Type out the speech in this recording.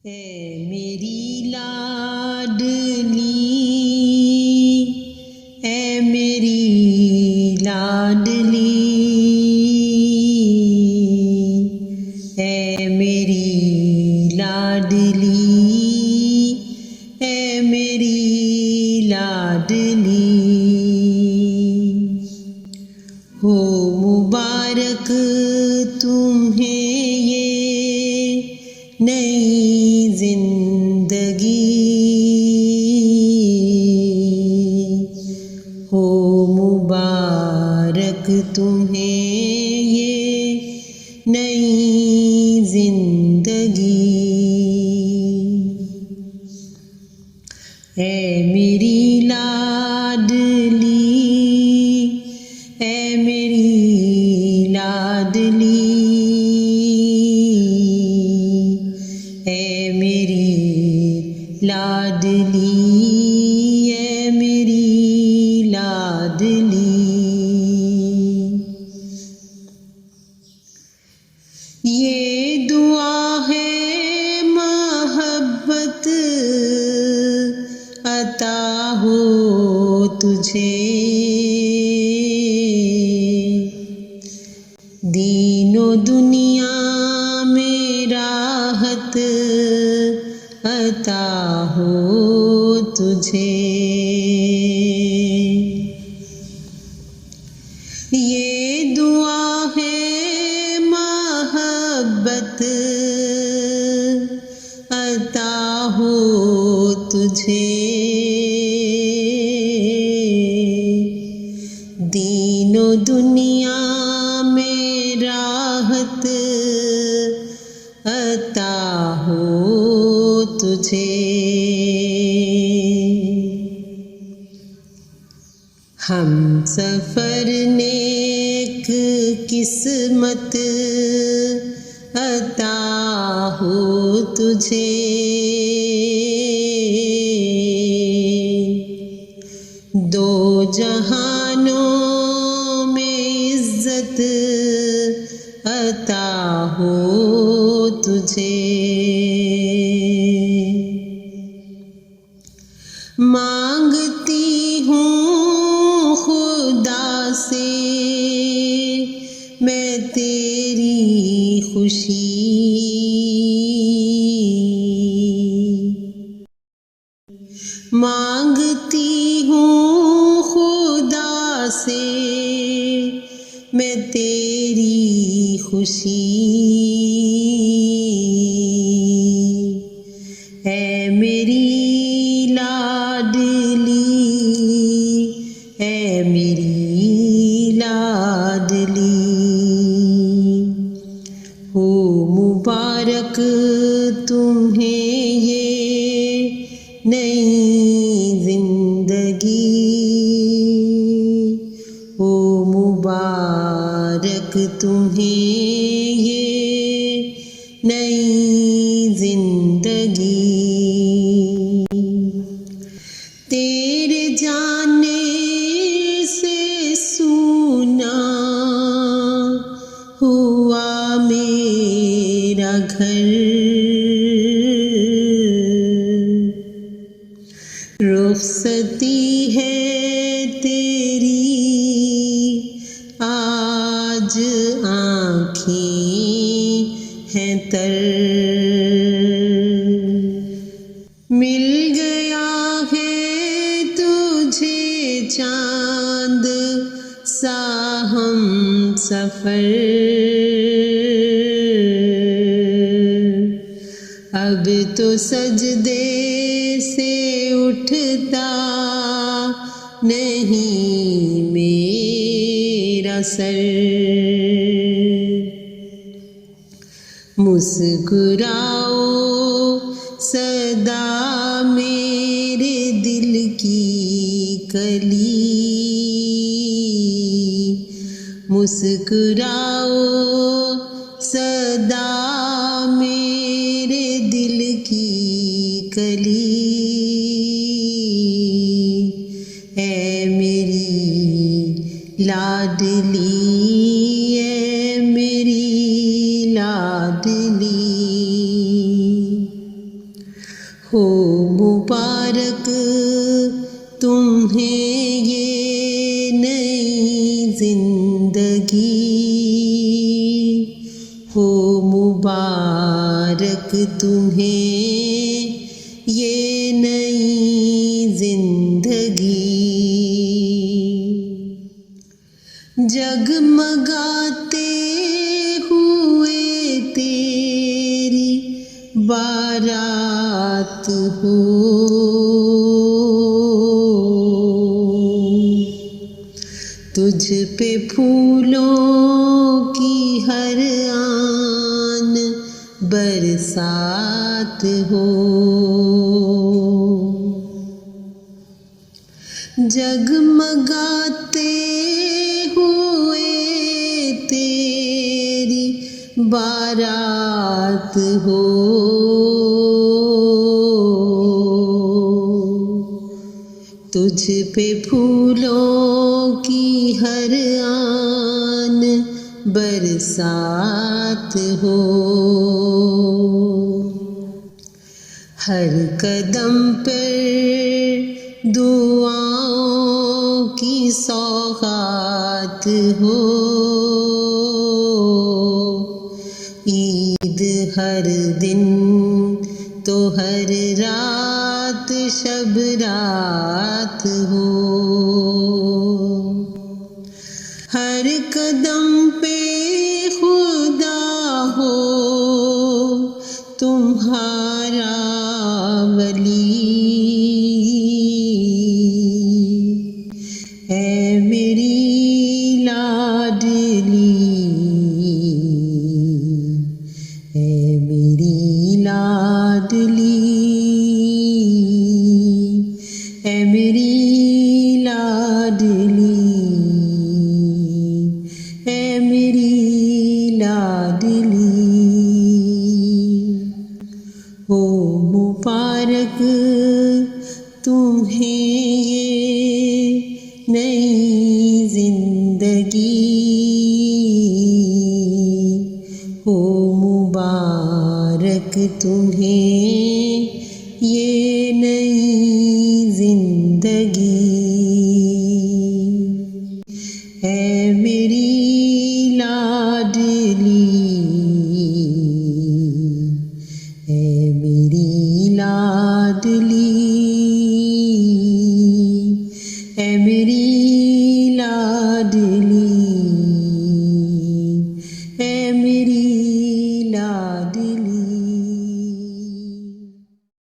है मेरी लाडली, है मेरी लाडली, है मेरी लाडली, है मेरी लाडली। हो मुबारक तुम्हें ये नई जिंदगी, हो मुबारक तुम्हें ये नई जिंदगी। है मेरी लाडली, है मेरी लाडली, है मेरी लाडली, है मेरी लाडली। ये दुआ है मोहब्बत अता हो तुझे, दीनो दुनिया में राहत अता हो तुझे। ये दुआ है मोहब्बत अता हो तुझे, दीनो दुनिया में राहत अता हो तुझे। हम सफ़र नेक किस्मत अता हो तुझे, दो जहानों में इज्जत अता हो तुझे। मांगती हूँ खुदा से मैं तेरी खुशी, मांगती हूँ खुदा से मैं तेरी खुशी। है मेरी लाडली, है मेरी लाडली, हो मुबारक तुम्हें ये नई जिंदगी, हो मुबारक तुम्हें ये नई जिंदगी। तेरे जाने से सूना हुआ मेरा घर, रुखसती है तेरी आज आँखें हैं तर। मिल गया है तुझे चांद सा हम सफ़र, अब तो सजदे से उठता नहीं मेरा सर। मुस्कुराओ सदा मेरे दिल की कली, मुस्कुराओ सदा मेरे दिल की कली। है मेरी लाडली, है मेरी लाडली। हो मुबारक तुम्हें ये नई जिंदगी, हो मुबारक तुम्हें ये नई जिंदगी। जगमगाते हुए तेरी बारात हो, तुझ पे फूलों की हर आन बरसात हो। जगमगाते हुए तेरी बारात हो, तुझ पे फूलों की हर आन बरसात हो। हर कदम पर दुआओं की सौगात हो, ईद हर दिन तो हर रात शब रात हो। हर कदम पे खुदा हो तुम्हारा वली, ऐ मेरी लाडली, ऐ मेरी लाडली, ऐ मेरी लाडली, ऐ मेरी लाडली। हो मुबारक तुम्हें ये नई जिंदगी, हो मुबारक तुम्हें ये नई जिंदगी। ऐ मेरी लाडली, ऐ मेरी लाडली,